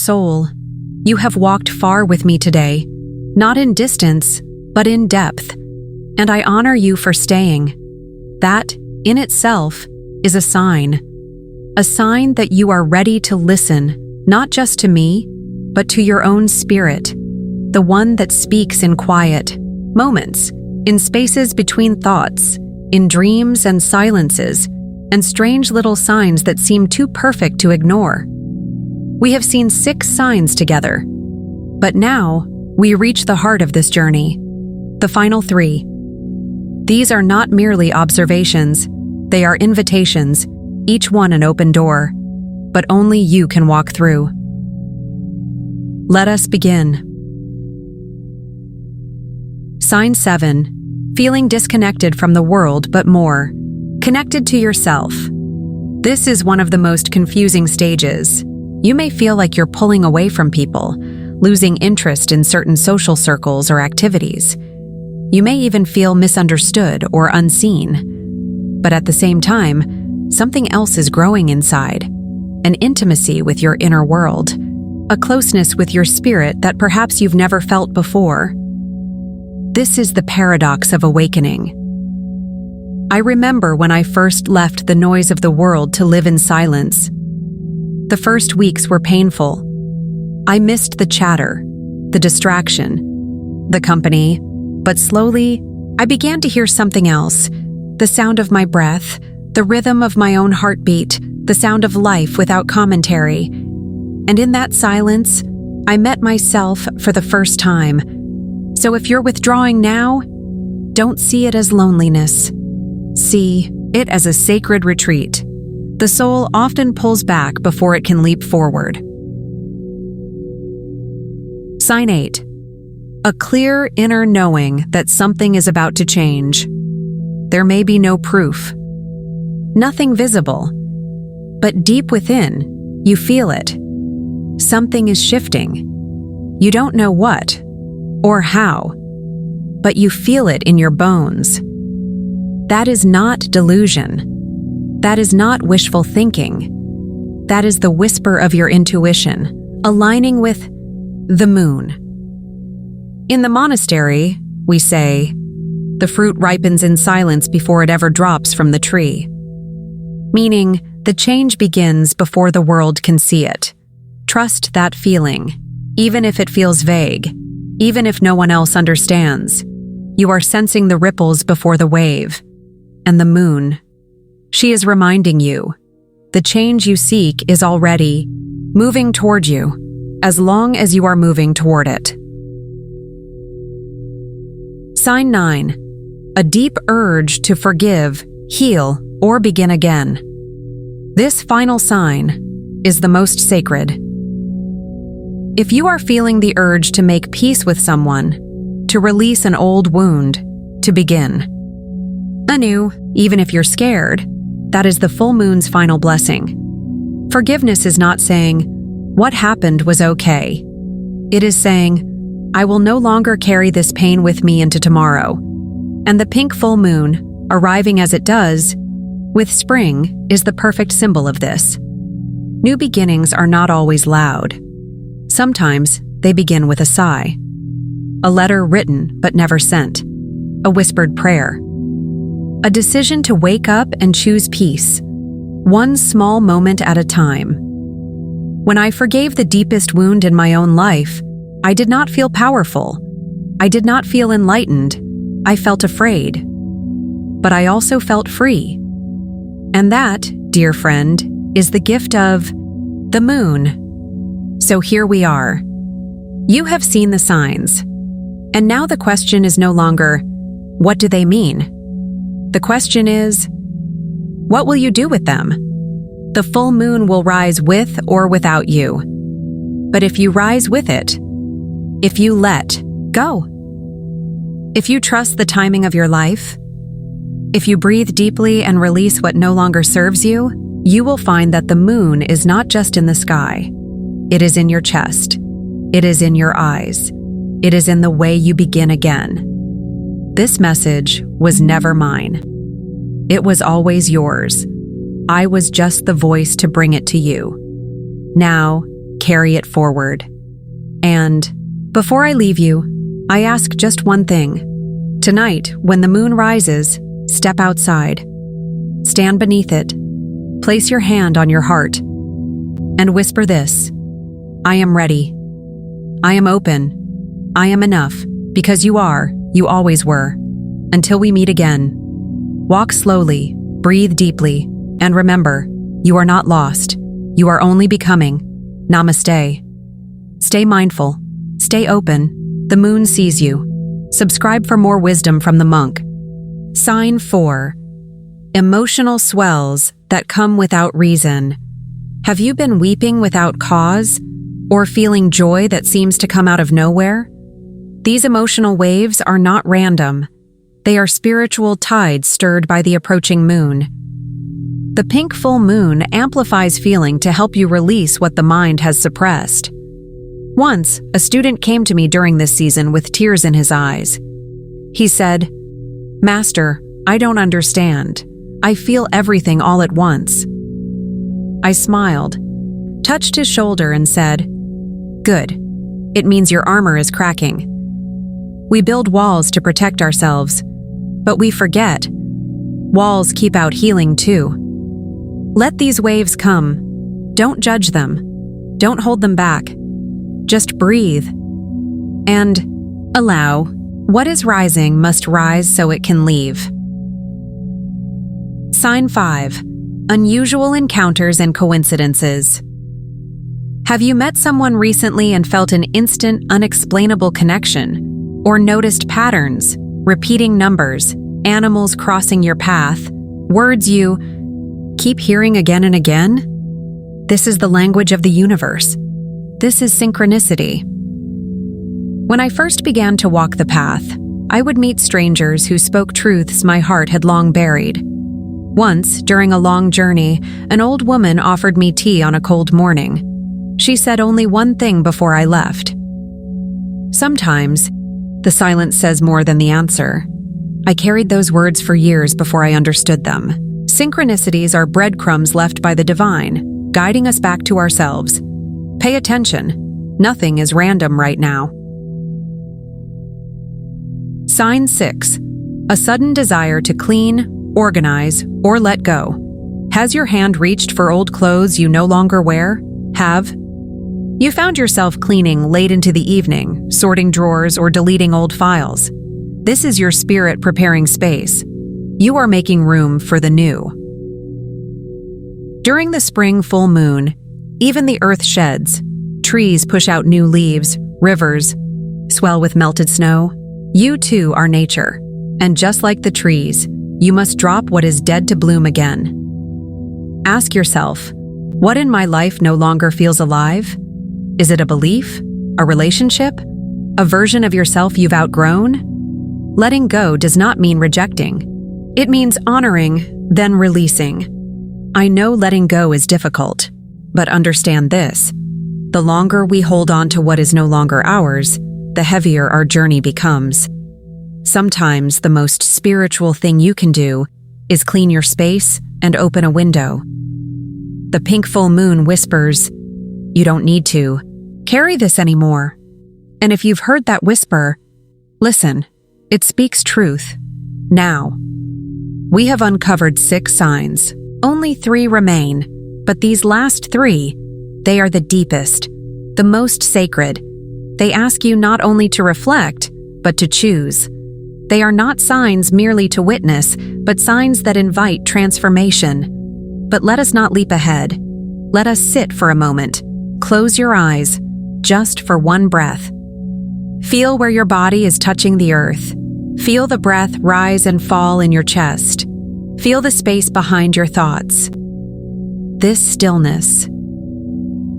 Soul, you have walked far with me today, not in distance, but in depth, and I honor you for staying. That, in itself, is a sign that you are ready to listen, not just to me, but to your own spirit, the one that speaks in quiet moments, in spaces between thoughts, in dreams and silences, and strange little signs that seem too perfect to ignore. We have seen 6 signs together, but now we reach the heart of this journey, the final 3. These are not merely observations, they are invitations, each one an open door, but only you can walk through. Let us begin. Sign 7. Feeling disconnected from the world but more connected to yourself. This is one of the most confusing stages. You may feel like you're pulling away from people, losing interest in certain social circles or activities. You may even feel misunderstood or unseen. But at the same time, something else is growing inside, an intimacy with your inner world, a closeness with your spirit that perhaps you've never felt before. This is the paradox of awakening. I remember when I first left the noise of the world to live in silence. The first weeks were painful. I missed the chatter, the distraction, the company, but slowly, I began to hear something else, the sound of my breath, the rhythm of my own heartbeat, the sound of life without commentary. And in that silence, I met myself for the first time. So if you're withdrawing now, don't see it as loneliness. See it as a sacred retreat. The soul often pulls back before it can leap forward. Sign 8. A clear inner knowing that something is about to change. There may be no proof, nothing visible, but deep within, you feel it. Something is shifting. You don't know what or how, but you feel it in your bones. That is not delusion. That is not wishful thinking. That is the whisper of your intuition, aligning with the moon. In the monastery, we say, the fruit ripens in silence before it ever drops from the tree. Meaning, the change begins before the world can see it. Trust that feeling, even if it feels vague, even if no one else understands. You are sensing the ripples before the wave. And the moon, she is reminding you, the change you seek is already moving toward you, as long as you are moving toward it. Sign 9. A deep urge to forgive, heal, or begin again. This final sign is the most sacred. If you are feeling the urge to make peace with someone, to release an old wound, to begin anew, even if you're scared, that is the full moon's final blessing. Forgiveness is not saying, "What happened was okay." It is saying, "I will no longer carry this pain with me into tomorrow." And the pink full moon, arriving as it does, with spring, is the perfect symbol of this. New beginnings are not always loud. Sometimes they begin with a sigh, a letter written but never sent, a whispered prayer, a decision to wake up and choose peace, one small moment at a time. When I forgave the deepest wound in my own life, I did not feel powerful. I did not feel enlightened. I felt afraid. But I also felt free. And that, dear friend, is the gift of the moon. So here we are. You have seen the signs. And now the question is no longer, what do they mean? The question is, what will you do with them? The full moon will rise with or without you. But if you rise with it, if you let go, if you trust the timing of your life, if you breathe deeply and release what no longer serves you, you will find that the moon is not just in the sky. It is in your chest. It is in your eyes. It is in the way you begin again. This message was never mine. It was always yours. I was just the voice to bring it to you. Now, carry it forward. And before I leave you, I ask just one thing. Tonight, when the moon rises, step outside. Stand beneath it. Place your hand on your heart and whisper this: I am ready. I am open. I am enough, because you are, you always were. Until we meet again. Walk slowly, breathe deeply, and remember, you are not lost. You are only becoming. Namaste. Stay mindful. Stay open. The moon sees you. Subscribe for more wisdom from the monk. Sign 4. Emotional swells that come without reason. Have you been weeping without cause, or feeling joy that seems to come out of nowhere? These emotional waves are not random. They are spiritual tides stirred by the approaching moon. The pink full moon amplifies feeling to help you release what the mind has suppressed. Once, a student came to me during this season with tears in his eyes. He said, "Master, I don't understand. I feel everything all at once." I smiled, touched his shoulder and said, "Good. It means your armor is cracking." We build walls to protect ourselves, but we forget. Walls keep out healing too. Let these waves come. Don't judge them. Don't hold them back. Just breathe. And allow. What is rising must rise so it can leave. Sign 5. Unusual encounters and coincidences. Have you met someone recently and felt an instant, unexplainable connection? Or noticed patterns, repeating numbers, animals crossing your path, words you keep hearing again and again? This is the language of the universe. This is synchronicity. When I first began to walk the path, I would meet strangers who spoke truths my heart had long buried. Once, during a long journey, an old woman offered me tea on a cold morning. She said only one thing before I left. Sometimes, the silence says more than the answer. I carried those words for years before I understood them. Synchronicities are breadcrumbs left by the divine, guiding us back to ourselves. Pay attention. Nothing is random right now. Sign 6. A sudden desire to clean, organize, or let go. Has your hand reached for old clothes you no longer wear? Have you found yourself cleaning late into the evening, sorting drawers or deleting old files? This is your spirit preparing space. You are making room for the new. During the spring full moon, even the earth sheds. Trees push out new leaves, rivers swell with melted snow. You too are nature. And just like the trees, you must drop what is dead to bloom again. Ask yourself, what in my life no longer feels alive? Is it a belief? A relationship? A version of yourself you've outgrown? Letting go does not mean rejecting. It means honoring, then releasing. I know letting go is difficult, but understand this. The longer we hold on to what is no longer ours, the heavier our journey becomes. Sometimes the most spiritual thing you can do is clean your space and open a window. The pink full moon whispers, "You don't need to carry this anymore." And if you've heard that whisper, listen, it speaks truth. Now, we have uncovered 6 signs. Only 3 remain, but these last 3, they are the deepest, the most sacred. They ask you not only to reflect, but to choose. They are not signs merely to witness, but signs that invite transformation. But let us not leap ahead. Let us sit for a moment. Close your eyes, just for one breath. Feel where your body is touching the earth. Feel the breath rise and fall in your chest. Feel the space behind your thoughts. This stillness.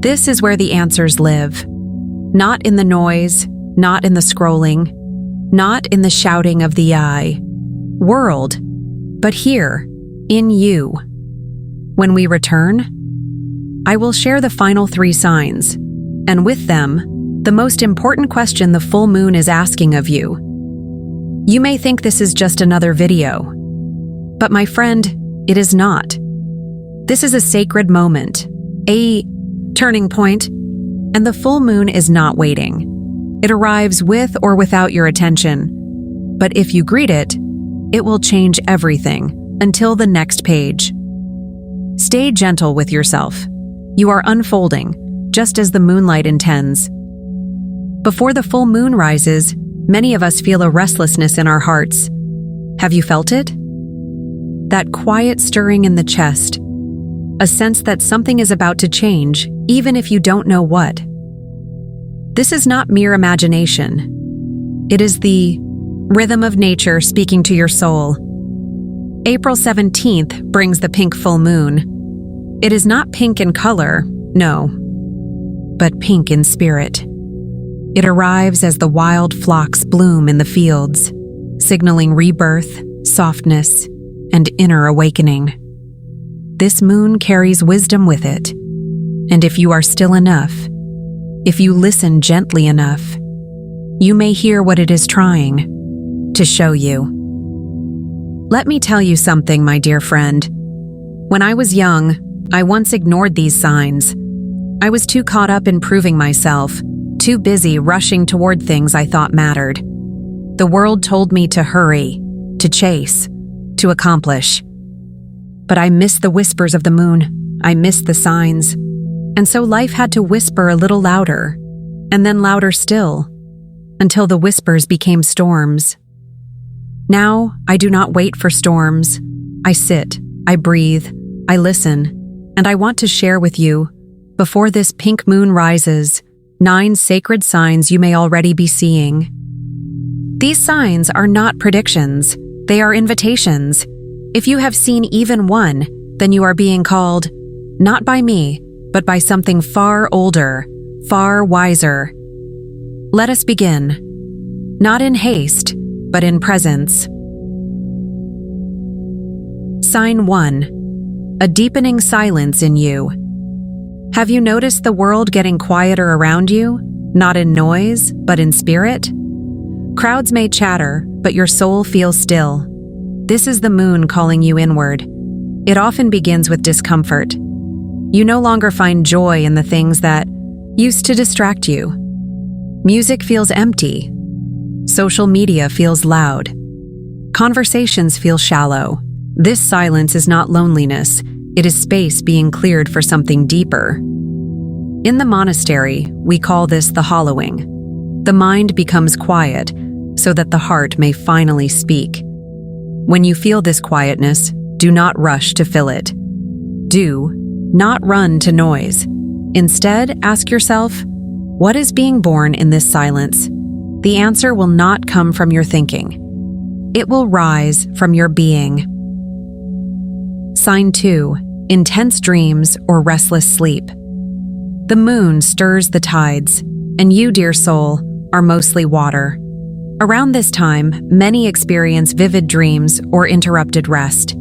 This is where the answers live. Not in the noise, not in the scrolling, not in the shouting of the world, but here, in you. When we return, I will share the final 3 signs, and with them, the most important question the full moon is asking of you. You may think this is just another video, but my friend, it is not. This is a sacred moment, a turning point, And the full moon is not waiting. It arrives with or without your attention. But if you greet it, it will change everything until the next page. Stay gentle with yourself. You are unfolding, just as the moonlight intends. Before the full moon rises, many of us feel a restlessness in our hearts. Have you felt it? That quiet stirring in the chest, a sense that something is about to change, even if you don't know what. This is not mere imagination. It is the rhythm of nature speaking to your soul. April 17th brings the pink full moon. It is not pink in color, no, but pink in spirit. It arrives as the wild phlox bloom in the fields, signaling rebirth, softness, and inner awakening. This moon carries wisdom with it, and if you are still enough, if you listen gently enough, you may hear what it is trying to show you. Let me tell you something, my dear friend. When I was young, I once ignored these signs. I was too caught up in proving myself, too busy rushing toward things I thought mattered. The world told me to hurry, to chase, to accomplish. But I missed the whispers of the moon. I missed the signs. And so life had to whisper a little louder, and then louder still, until the whispers became storms. Now, I do not wait for storms. I sit, I breathe, I listen, and I want to share with you, before this pink moon rises, 9 sacred signs you may already be seeing. These signs are not predictions. They are invitations. If you have seen even one, then you are being called, not by me, but by something far older, far wiser. Let us begin. Not in haste, but in presence. Sign 1. A deepening silence in you. Have you noticed the world getting quieter around you, not in noise, but in spirit? Crowds may chatter, but your soul feels still. This is the moon calling you inward. It often begins with discomfort. You no longer find joy in the things that used to distract you. Music feels empty. Social media feels loud. Conversations feel shallow. This silence is not loneliness. It is space being cleared for something deeper. In the monastery, we call this the hollowing. The mind becomes quiet so that the heart may finally speak. When you feel this quietness, do not rush to fill it. Do not run to noise. Instead, ask yourself, what is being born in this silence? The answer will not come from your thinking. It will rise from your being. Sign 2. Intense dreams or restless sleep. The moon stirs the tides, and you, dear soul, are mostly water. Around this time, many experience vivid dreams or interrupted rest.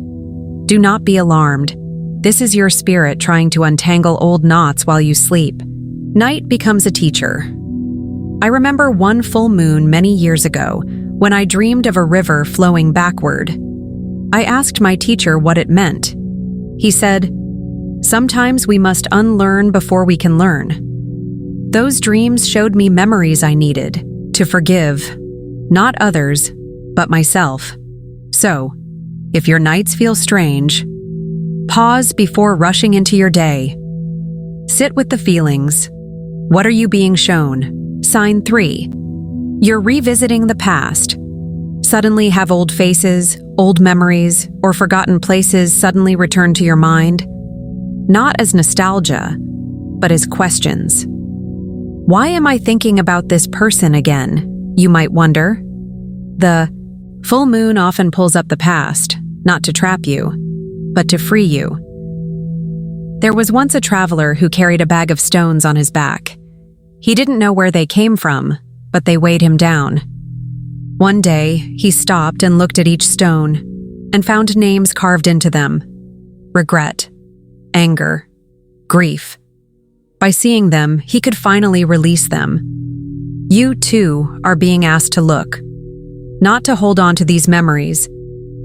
Do not be alarmed. This is your spirit trying to untangle old knots while you sleep. Night becomes a teacher. I remember one full moon many years ago when I dreamed of a river flowing backward. I asked my teacher what it meant. He said, "Sometimes we must unlearn before we can learn." Those dreams showed me memories I needed to forgive, not others, but myself. So, if your nights feel strange, pause before rushing into your day. Sit with the feelings. What are you being shown? Sign 3. You're revisiting the past. Suddenly have old faces, old memories, or forgotten places suddenly return to your mind. Not as nostalgia, but as questions. Why am I thinking about this person again? You might wonder. The full moon often pulls up the past, not to trap you, but to free you. There was once a traveler who carried a bag of stones on his back. He didn't know where they came from, but they weighed him down. One day, he stopped and looked at each stone and found names carved into them. Regret, anger, grief. By seeing them, he could finally release them. You, too, are being asked to look, not to hold on to these memories,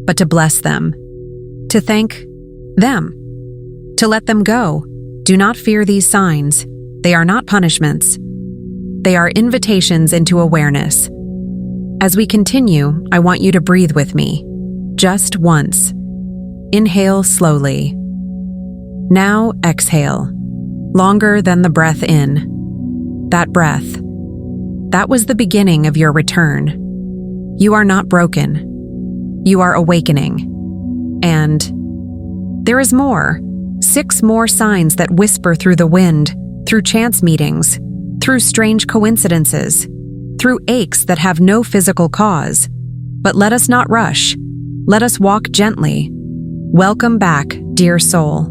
but to bless them, to thank them, to let them go. Do not fear these signs. They are not punishments. They are invitations into awareness. As we continue, I want you to breathe with me, just once. Inhale slowly. Now exhale, longer than the breath in. That breath, that was the beginning of your return. You are not broken. You are awakening. And there is more. 6 more signs that whisper through the wind, through chance meetings, through strange coincidences, through aches that have no physical cause. But let us not rush. Let us walk gently. Welcome back, dear soul.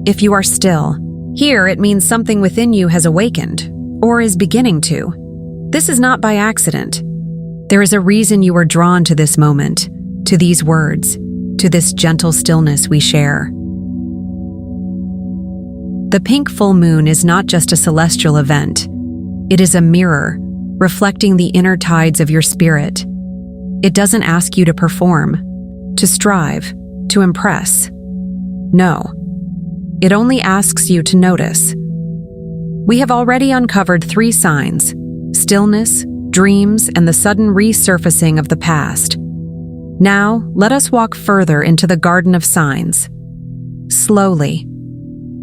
If you are still here, it means something within you has awakened, or is beginning to. This is not by accident. There is a reason you are drawn to this moment, to these words, to this gentle stillness we share. The pink full moon is not just a celestial event. It is a mirror, reflecting the inner tides of your spirit. It doesn't ask you to perform, to strive, to impress. No. It only asks you to notice. We have already uncovered 3 signs: stillness, dreams, and the sudden resurfacing of the past. Now, let us walk further into the garden of signs. Slowly,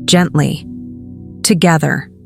gently, together.